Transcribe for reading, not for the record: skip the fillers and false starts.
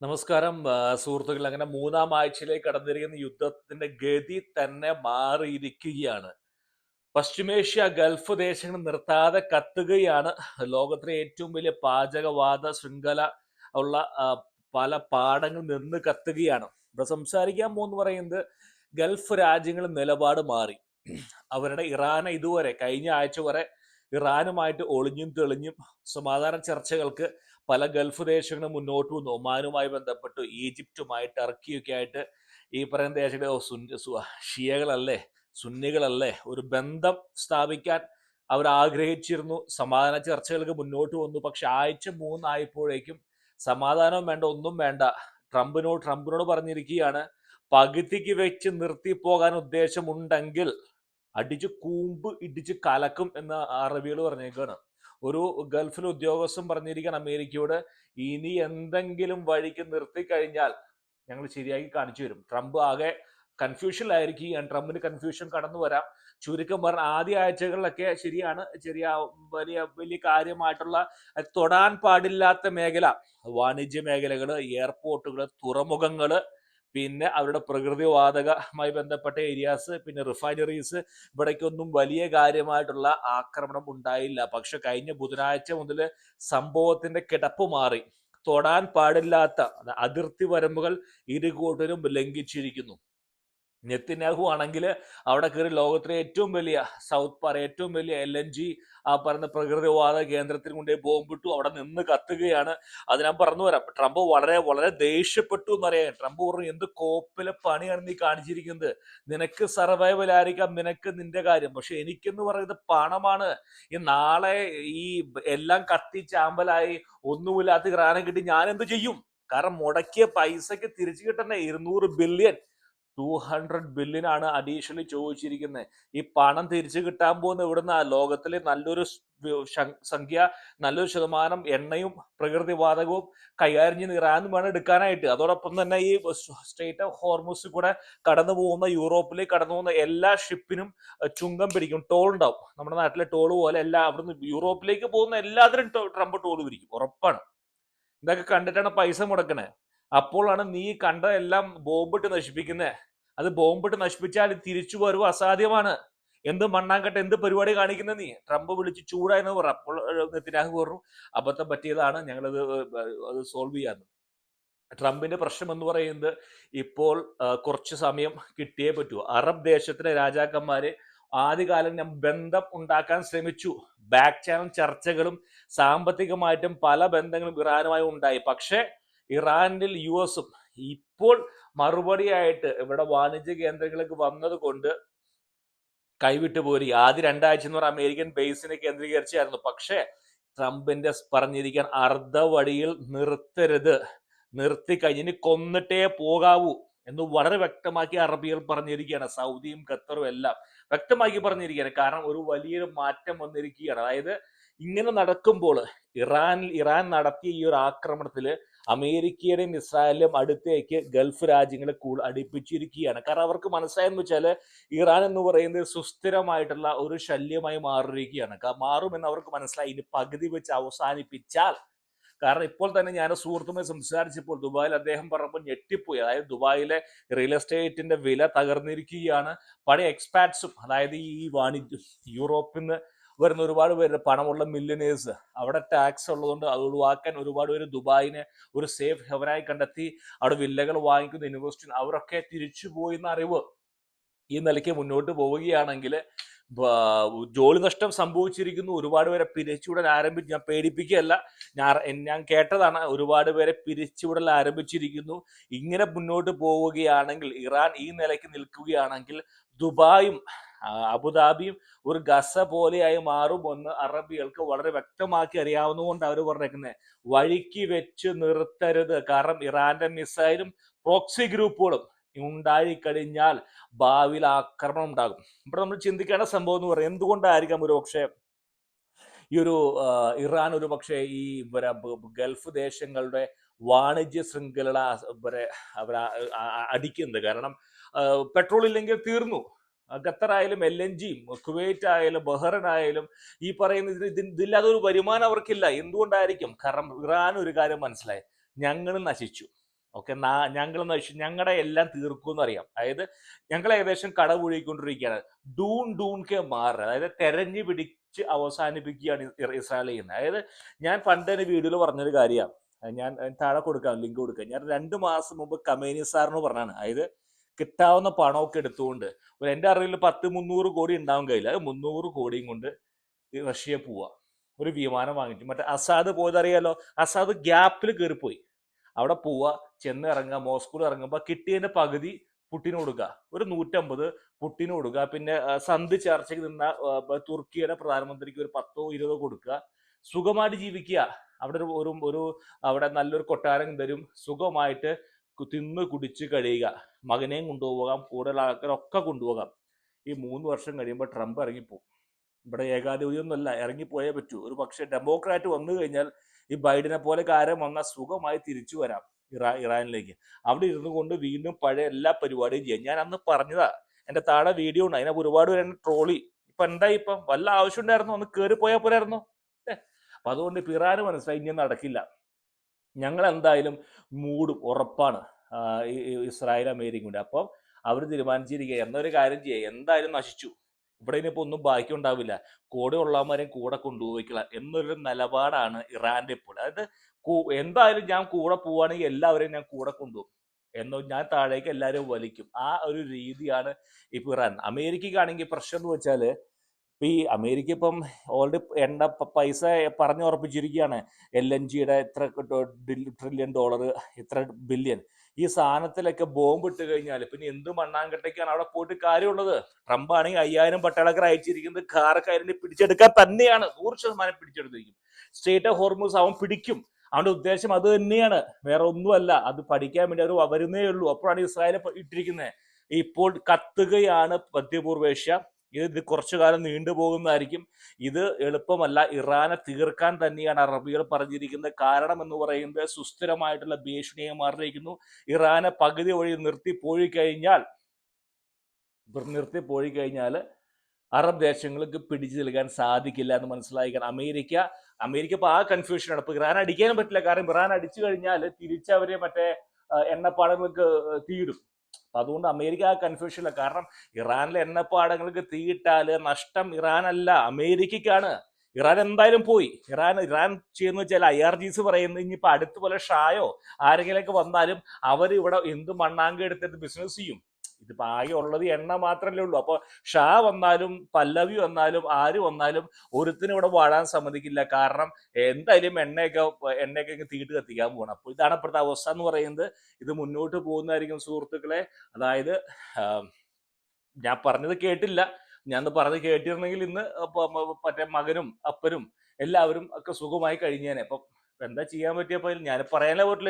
നമസ്കാരം സുഹൃത്തുക്കൾ. അങ്ങനെ മൂന്നാം ആഴ്ചയിലേക്ക് കടന്നിരിക്കുന്ന യുദ്ധത്തിന്റെ ഗതി തന്നെ മാറിയിരിക്കുകയാണ്. പശ്ചിമേഷ്യ ഗൾഫ് ദേശങ്ങൾ നിർത്താതെ കത്തുകയാണ്. ലോകത്തിലെ ഏറ്റവും വലിയ പാചകവാത ശൃംഖല ഉള്ള പല പാടങ്ങൾ നിന്ന് കത്തുകയാണ്. ഇവിടെ സംസാരിക്കാൻ പോകുന്ന പറയുന്നത് ഗൾഫ് രാജ്യങ്ങൾ നിലപാട് മാറി. അവരുടെ ഇറാനെ ഇതുവരെ കഴിഞ്ഞ ആഴ്ച വരെ ഇറാനുമായിട്ട് ഒളിഞ്ഞും തെളിഞ്ഞും സമാധാന ചർച്ചകൾക്ക് പല ഗൾഫ് ദേശങ്ങളും മുന്നോട്ട് വന്നു. ഒമാനുമായി ബന്ധപ്പെട്ടു, ഈജിപ്തുമായി, ടർക്കിയൊക്കെ ആയിട്ട് ഈ പറയുന്ന ദേശങ്ങളെ ഷിയകളല്ലേ, സുന്നികളല്ലേ, ഒരു ബന്ധം സ്ഥാപിക്കാൻ അവർ ആഗ്രഹിച്ചിരുന്നു. സമാധാന ചർച്ചകൾക്ക് മുന്നോട്ട് വന്നു. പക്ഷെ ആഴ്ച 3 ആയപ്പോഴേക്കും സമാധാനവും വേണ്ട, ഒന്നും വേണ്ട. ട്രംപിനോട് പറഞ്ഞിരിക്കുകയാണ്, പകുതിക്ക് വെച്ച് നിർത്തി പോകാൻ ഉദ്ദേശമുണ്ടെങ്കിൽ അടിച്ച് കൂമ്പ് ഇടിച്ച് കലക്കും എന്ന് അറബികൾ പറഞ്ഞേക്കാണ്. ഒരു ഗൾഫിലെ ഉദ്യോഗസ്ഥൻ പറഞ്ഞിരിക്കാൻ അമേരിക്കയോട്, ഇനി എന്തെങ്കിലും വഴിക്ക് നിർത്തി കഴിഞ്ഞാൽ ഞങ്ങൾ ശരിയാക്കി കാണിച്ചു തരും. ട്രംപ് ആകെ കൺഫ്യൂഷനിലായിരിക്കും. ട്രംപിന് കൺഫ്യൂഷൻ കടന്നു വരാം. ചുരുക്കം പറഞ്ഞ ആദ്യ ആഴ്ചകളിലൊക്കെ ശരിയാണ്, ചെറിയ വലിയ വലിയ കാര്യമായിട്ടുള്ള തൊടാൻ പാടില്ലാത്ത മേഖല, വാണിജ്യ മേഖലകള്, എയർപോർട്ടുകള്, തുറമുഖങ്ങള്, പിന്നെ അവരുടെ പ്രകൃതിവാതകമായി ബന്ധപ്പെട്ട ഏരിയാസ്, പിന്നെ റിഫൈനറീസ്, ഇവിടേക്കൊന്നും വലിയ കാര്യമായിട്ടുള്ള ആക്രമണം ഉണ്ടായില്ല. പക്ഷെ കഴിഞ്ഞ ബുധനാഴ്ച മുതൽ സംഭവത്തിന്റെ കിടപ്പ് മാറി. തൊടാൻ പാടില്ലാത്ത അതിർത്തി വരമ്പുകൾ ഇരുകൂട്ടരും ലംഘിച്ചിരിക്കുന്നു. നെത്തിന്യാഹു ആണെങ്കിൽ അവിടെ കയറി ലോകത്തിലെ ഏറ്റവും വലിയ ഏറ്റവും വലിയ LNG പറഞ്ഞ പ്രകൃതിവാത കേന്ദ്രത്തിൽ കൊണ്ടുപോയി ബോംബിട്ടു. അവിടെ നിന്ന് കത്തുകയാണ്. അത് ഞാൻ പറഞ്ഞു വരാം. ട്രംപ് വളരെ വളരെ ദേഷ്യപ്പെട്ടു എന്നറിയാം. ട്രംപ് പറഞ്ഞു, എന്ത് കോപ്പിലെ പണിയാണ് നീ കാണിച്ചിരിക്കുന്നത്, നിനക്ക് സർവൈവൽ ആയിരിക്കാം, നിനക്ക് നിന്റെ കാര്യം, പക്ഷെ എനിക്കെന്ന് പറയുന്നത് പണമാണ്. ഈ നാളെ ഈ എല്ലാം കത്തി ചാമ്പലായി ഒന്നുമില്ലാത്ത ഗ്രാനം കിട്ടി ഞാൻ എന്ത് ചെയ്യും? കാരണം മുടക്കിയ പൈസക്ക് തിരിച്ചു കിട്ടണ്ടേ? 200 ബില്യൺ, 200 ബില്യൺ ആണ് അഡീഷണലി ചോദിച്ചിരിക്കുന്നത്. ഈ പണം തിരിച്ചു കിട്ടാൻ പോകുന്ന ഇവിടുന്ന് ലോകത്തിലെ നല്ലൊരു സംഖ്യ, നല്ലൊരു ശതമാനം എണ്ണയും പ്രകൃതിവാതകവും കൈകാര്യം ചെയ്യുന്ന ഇറാൻ വേണം എടുക്കാനായിട്ട്. അതോടൊപ്പം തന്നെ ഈ സ്റ്റേറ്റ് ഓഫ് ഹോർമുസിൽ കൂടെ കടന്നു പോകുന്ന, യൂറോപ്പിലേക്ക് കടന്നു പോകുന്ന എല്ലാ ഷിപ്പിനും ചുങ്കം പിടിക്കും, ടോൾ ഉണ്ടാവും. നമ്മുടെ നാട്ടിലെ ടോൾ പോലെ എല്ലാ അവിടുന്ന് യൂറോപ്പിലേക്ക് പോകുന്ന എല്ലാത്തിനും ട്രംപ് ടോൾ പിടിക്കും, ഉറപ്പാണ്. ഇതൊക്കെ കണ്ടിട്ടാണ് പൈസ മുടക്കണേ. അപ്പോഴാണ് നീ കണ്ടതെല്ലാം ബോംബിട്ട് നശിപ്പിക്കുന്നത്. അത് ബോംബിട്ട് നശിപ്പിച്ചാൽ തിരിച്ചു വരവ് അസാധ്യമാണ്. എന്ത് മണ്ണാങ്കട്ടെ, എന്ത് പരിപാടി കാണിക്കുന്ന നീ? ട്രംപ് വിളിച്ച് ചൂടായെന്ന് പറഞ്ഞു. അപ്പോൾ നെതന്യാഹു പറഞ്ഞു, അബദ്ധം പറ്റിയതാണ്, ഞങ്ങളത് അത് സോൾവ് ചെയ്യാന്ന്. ട്രംപിന്റെ പ്രശ്നം എന്ന് പറയുന്നത് ഇപ്പോൾ കുറച്ച് സമയം കിട്ടിയേ പറ്റൂ. അറബ് ദേശത്തിലെ രാജാക്കന്മാര് ആദ്യകാലം ഞാൻ ബന്ധം ഉണ്ടാക്കാൻ ശ്രമിച്ചു. ബാക്ക് ചാനൽ ചർച്ചകളും സാമ്പത്തികമായിട്ടും പല ബന്ധങ്ങളും ഇറാനുമായി ഉണ്ടായി. പക്ഷെ ഇറാനിൽ US ഇപ്പോൾ മറുപടിയായിട്ട് ഇവിടെ വാണിജ്യ കേന്ദ്രങ്ങളിലേക്ക് വന്നത് കൊണ്ട് കൈവിട്ടു പോരി. ആദ്യ 2 ആഴ്ച എന്ന് പറഞ്ഞാൽ അമേരിക്കൻ ബേസിനെ കേന്ദ്രീകരിച്ചായിരുന്നു. പക്ഷെ ട്രംപിന്റെ പറഞ്ഞിരിക്കാൻ അർദ്ധവടിയിൽ നിർത്തരുത്, നിർത്തി കഴിഞ്ഞ് കൊന്നിട്ടേ പോകാവൂ എന്ന് വളരെ വ്യക്തമാക്കി അറബികൾ പറഞ്ഞിരിക്കുകയാണ്. സൗദിയും ഖത്തറും എല്ലാം വ്യക്തമാക്കി പറഞ്ഞിരിക്കുകയാണ്. കാരണം ഒരു വലിയൊരു മാറ്റം വന്നിരിക്കുകയാണ്. അതായത് ഇങ്ങനെ നടക്കുമ്പോൾ ഇറാൻ നടത്തിയ ഈ ഒരു ആക്രമണത്തിൽ അമേരിക്കയുടെയും ഇസ്രായേലിലും അടുത്തേക്ക് ഗൾഫ് രാജ്യങ്ങളെ അടുപ്പിച്ചിരിക്കുകയാണ്. കാരണം അവർക്ക് മനസ്സിലായെന്ന് വെച്ചാൽ ഇറാൻ എന്ന് പറയുന്നത് സുസ്ഥിരമായിട്ടുള്ള ഒരു ശല്യമായി മാറിയിരിക്കുകയാണ്. മാറുമെന്ന് അവർക്ക് മനസ്സിലായി. ഇനി പകുതി വെച്ച് അവസാനിപ്പിച്ചാൽ, കാരണം ഇപ്പോൾ തന്നെ ഞാൻ സുഹൃത്തുമായി സംസാരിച്ചപ്പോൾ ദുബായിൽ അദ്ദേഹം പറഞ്ഞപ്പോൾ ഞെട്ടിപ്പോയി. അതായത് ദുബായിലെ റിയൽ എസ്റ്റേറ്റിന്റെ വില തകർന്നിരിക്കുകയാണ്. പഴയ എക്സ്പാറ്റ്സും, അതായത് ഈ യൂറോപ്പിൽ നിന്ന് വരുന്ന ഒരുപാട് പേര്, പണമുള്ള മില്യനേഴ്സ്, അവിടെ ടാക്സ് ഉള്ളതുകൊണ്ട് അത് ഒഴിവാക്കാൻ ഒരുപാട് പേര് ദുബായിനെ ഒരു സേഫ് ഹെവനായി കണ്ടെത്തി അവിടെ വില്ലകൾ വാങ്ങിക്കുന്ന ഇൻവെസ്റ്റ്, അവരൊക്കെ തിരിച്ചു പോയി എന്ന അറിവ്. ഈ നിലയ്ക്ക് മുന്നോട്ട് പോവുകയാണെങ്കിൽ ജോലി നഷ്ടം സംഭവിച്ചിരിക്കുന്നു. ഒരുപാട് പേരെ പിരിച്ചുവിടൽ ആരംഭിച്ചു. ഞാൻ പേടിപ്പിക്കുകയല്ല, ഞാൻ കേട്ടതാണ്. ഒരുപാട് പേരെ പിരിച്ചുവിടൽ ആരംഭിച്ചിരിക്കുന്നു. ഇങ്ങനെ മുന്നോട്ട് പോവുകയാണെങ്കിൽ, ഇറാൻ ഈ നിലയ്ക്ക് നിൽക്കുകയാണെങ്കിൽ, ദുബായും അബുദാബിയും ഒരു ഗസ പോലെയായി മാറുമെന്ന് അറബികൾക്ക് വളരെ വ്യക്തമാക്കി അറിയാവുന്നതുകൊണ്ട് അവർ പറഞ്ഞേക്കുന്നത് വഴിക്ക് വെച്ച് നിർത്തരുത്. കാരണം ഇറാന്റെ മിസൈലും പ്രോക്സി ഗ്രൂപ്പുകളും ഉണ്ടായിക്കഴിഞ്ഞാൽ ഭാവിയിൽ ആക്രമണം ഉണ്ടാകും. ഇവിടെ നമ്മൾ ചിന്തിക്കേണ്ട സംഭവം എന്ന് പറയുന്നത്, എന്തുകൊണ്ടായിരിക്കാം ഒരു പക്ഷേ ഈ ഒരു ഇറാൻ ഒരു പക്ഷേ ഈ ഗൾഫ് ദേശങ്ങളുടെ വാണിജ്യ ശൃംഖല അവർ അടിക്കുന്നത്? കാരണം പെട്രോൾ ഇല്ലെങ്കിൽ തീർന്നു. ഖത്തർ ആയാലും LNGയും കുവൈറ്റ് ആയാലും ബഹ്റൈൻ ആയാലും ഈ പറയുന്ന ഇതില്ലാതെ ഒരു വരുമാനം അവർക്കില്ല. എന്തുകൊണ്ടായിരിക്കും? കാരണം ഇറാൻ ഒരു കാര്യം മനസ്സിലായി, ഞങ്ങൾ നശിച്ചു, ഓക്കെ, ഞങ്ങൾ ഞങ്ങളുടെ എല്ലാം തീർക്കുമെന്ന് അറിയാം. അതായത് ഞങ്ങൾ ഏകദേശം കടപുഴകിക്കൊണ്ടിരിക്കുകയാണ്. ഡൂൺ ഡൂൺ കെ മാർ, അതായത് തെരഞ്ഞു പിടിച്ച് അവസാനിപ്പിക്കുകയാണ് ഇസ്രായേൽ ചെയ്യുന്നത്. അതായത് ഞാൻ പണ്ട് ഒരു വീഡിയോയിൽ പറഞ്ഞൊരു കാര്യമാണ്, ഞാൻ താഴെ കൊടുക്കാം, ലിങ്ക് കൊടുക്കാം. ഞാൻ 2 മാസം മുമ്പ് കമേനി സാറിന് പറഞ്ഞാണ്, അതായത് കിട്ടാവുന്ന പണമൊക്കെ എടുത്തുകൊണ്ട് എൻ്റെ അറിവിൽ 10-300 കോടി ഉണ്ടാവും കയ്യിൽ, അത് 300 കോടിയും കൊണ്ട് റഷ്യ പോവുക, ഒരു വിമാനം വാങ്ങിച്ചു. മറ്റേ അസാദ് പോയതറിയാലോ, അസാദ് ഗ്യാപ്പിൽ കയറിപ്പോയി. അവിടെ പോവുക, ചെന്ന് ഇറങ്ങുക, മോസ്കോയിൽ ഇറങ്ങുമ്പോൾ കിട്ടിയതിന്റെ പകുതി പുട്ടിന് കൊടുക്കുക, ഒരു 150 പുട്ടിന് കൊടുക്കുക. പിന്നെ സന്ധി ചർച്ചയ്ക്ക് നിന്ന തുർക്കിയുടെ പ്രധാനമന്ത്രിക്ക് ഒരു 10-20 കൊടുക്കുക. സുഖമായിട്ട് ജീവിക്കുക. അവിടെ ഒരു അവിടെ നല്ലൊരു കൊട്ടാരം തരും, സുഖമായിട്ട് തിന്ന് കുടിച്ച് കഴിയുക. മകനെയും കൊണ്ടുപോകാം, കൂടുതൽ ആൾക്കാരൊക്കെ കൊണ്ടുപോകാം. ഈ 3 വർഷം കഴിയുമ്പോൾ ട്രംപ് ഇറങ്ങിപ്പോകും. ഇവിടെ ഏകാധിപതിയൊന്നുമല്ല, ഇറങ്ങിപ്പോയേ പറ്റൂ. ഒരു പക്ഷേ ഡെമോക്രാറ്റ് വന്നു കഴിഞ്ഞാൽ ഈ ബൈഡനെ പോലെ കാര്യം വന്നാൽ സുഖമായി തിരിച്ചു വരാം ഇറാനിലേക്ക്. അവിടെ ഇരുന്നു കൊണ്ട് വീണ്ടും പഴയ എല്ലാ പരിപാടിയും ചെയ്യാം. ഞാൻ അന്ന് പറഞ്ഞതാ, എൻ്റെ താഴെ വീഡിയോ ഉണ്ട്, അതിനെ ഒരുപാട് പേര് ട്രോളി. ഇപ്പൊ എന്തായി, ഇപ്പം വല്ല ആവശ്യം ഉണ്ടായിരുന്നോ? ഒന്ന് കയറി പോയാൽ പോരായിരുന്നോ? അപ്പൊ അതുകൊണ്ട് ഇപ്പൊ ഇറാന് മനസ്സിലായി ഇനി നടക്കില്ല, ഞങ്ങൾ എന്തായാലും മൂടും, ഉറപ്പാണ് ഇസ്രായേൽ അമേരിക്ക കൊണ്ട്. അപ്പം അവർ തീരുമാനിച്ചിരിക്കുക എന്നൊരു കാര്യം ചെയ്യുക, എന്തായാലും നശിച്ചു, ഇവിടെ ഇനിയിപ്പോ ഒന്നും ബാക്കി ഉണ്ടാവില്ല, കൂടെ ഉള്ളവന്മാരെയും കൂടെ കൊണ്ടുപോയിക്കള എന്നൊരു നിലപാടാണ് ഇറാന്റെ ഇപ്പോൾ. അതായത് എന്തായാലും ഞാൻ കൂടെ പോവുകയാണെങ്കിൽ എല്ലാവരെയും ഞാൻ കൂടെ കൊണ്ടുപോകും, എന്നോ ഞാൻ താഴേക്ക് എല്ലാവരും വലിക്കും. ആ ഒരു രീതിയാണ് ഇപ്പൊ ഇറാൻ. അമേരിക്കക്കാണെങ്കിൽ പ്രശ്നം എന്ന് വെച്ചാൽ, ഇപ്പൊ ഈ അമേരിക്ക ഇപ്പം ഓൾറെഡി എണ്ണ പൈസ പറഞ്ഞു ഉറപ്പിച്ചിരിക്കുകയാണ്. LNGയുടെ ഇത്ര ട്രില്യൺ ഡോളർ, ഇത്ര ബില്യൺ. ഈ സാധനത്തിലൊക്കെ ബോംബ് ഇട്ട് കഴിഞ്ഞാൽ പിന്നെ എന്ത് മണ്ണാങ്കട്ടയ്ക്കാണ് അവിടെ പോയിട്ട് കാര്യമുള്ളത്? ട്രംപ് ആണെങ്കിൽ 5000 പട്ടാളക്കാർ അയച്ചിരിക്കുന്നത് കാറൊക്കെ പിടിച്ചെടുക്കാൻ തന്നെയാണ്, 100% പിടിച്ചെടുത്തിരിക്കും. സ്റ്റേറ്റ് ഓഫ് ഹോർമൂസ് അവൻ പിടിക്കും. അവന്റെ ഉദ്ദേശം അത് തന്നെയാണ്, വേറെ ഒന്നുമല്ല. അത് പഠിക്കാൻ വേണ്ടി അവർ വരുന്നേ ഉള്ളൂ. അപ്പോഴാണ് ഇസ്രായേൽ ഇട്ടിരിക്കുന്നത്. ഇപ്പോൾ കത്തുകയാണ് മധ്യപൂർവേഷ്യ. ഇത് കുറച്ചു കാലം നീണ്ടുപോകുന്നതായിരിക്കും. ഇത് എളുപ്പമല്ല. ഇറാനെ തീർക്കാൻ തന്നെയാണ് അറബികൾ പറഞ്ഞിരിക്കുന്നത്. കാരണം എന്ന് പറയുന്നത് സുസ്ഥിരമായിട്ടുള്ള ഭീഷണിയെ മാറിയിരിക്കുന്നു. ഇറാനെ പകുതി വഴി നിർത്തിപ്പോയി കഴിഞ്ഞാൽ അറബ് ദേശങ്ങൾക്ക് പിടിച്ചു നിൽക്കാൻ സാധിക്കില്ല എന്ന് മനസ്സിലായിരിക്കണം. അമേരിക്ക ഇപ്പൊ ആ കൺഫ്യൂഷനാണ്. ഇപ്പൊ ഇറാൻ അടിക്കാനും പറ്റില്ല, കാരണം ഇറാൻ അടിച്ചു കഴിഞ്ഞാൽ തിരിച്ചവരെ മറ്റേ എണ്ണപ്പാടങ്ങൾക്ക് തീയിടും. അതുകൊണ്ട് അമേരിക്ക ആ കൺഫ്യൂഷനില്ല. കാരണം ഇറാനിലെ എണ്ണപ്പാടങ്ങൾക്ക് തീയിട്ടാല് നഷ്ടം ഇറാനല്ല, അമേരിക്കക്കാണ്. ഇറാൻ എന്തായാലും പോയി. ഇറാൻ ചെയ്യുന്ന വെച്ചാൽ IRGC പറയുന്നത്, ഇനിയിപ്പോ അടുത്ത പോലെ ഷായോ ആരെങ്കിലൊക്കെ വന്നാലും അവർ ഇവിടെ എന്ത് മണ്ണാങ്ക എടുത്തിട്ട് ബിസിനസ് ചെയ്യും. ഇതിപ്പോ ആകെ ഉള്ളത് എണ്ണ മാത്രമല്ലേ ഉള്ളൂ. അപ്പൊ ഷാ വന്നാലും പല്ലവി വന്നാലും ആര് വന്നാലും ഒരുത്തിനും ഇവിടെ വാഴാൻ സമ്മതിക്കില്ല. കാരണം എന്തായാലും എണ്ണയൊക്കെ തീട്ട് കത്തിക്കാൻ പോകണം. അപ്പൊ ഇതാണ് ഇപ്പോഴത്തെ അവസ്ഥ എന്ന് പറയുന്നത്. ഇത് മുന്നോട്ട് പോകുന്നതായിരിക്കും സുഹൃത്തുക്കളെ. അതായത് ഞാൻ പറഞ്ഞത് കേട്ടില്ല, ഞാൻ പറഞ്ഞത് കേട്ടിരുന്നെങ്കിൽ ഇന്ന് മറ്റേ മകനും അപ്പനും എല്ലാവരും ഒക്കെ സുഖമായി കഴിഞ്ഞേനെ. അപ്പം എന്താ ചെയ്യാൻ പറ്റിയപ്പോ ഞാൻ പറയാനേ പോയിട്ടില്ല.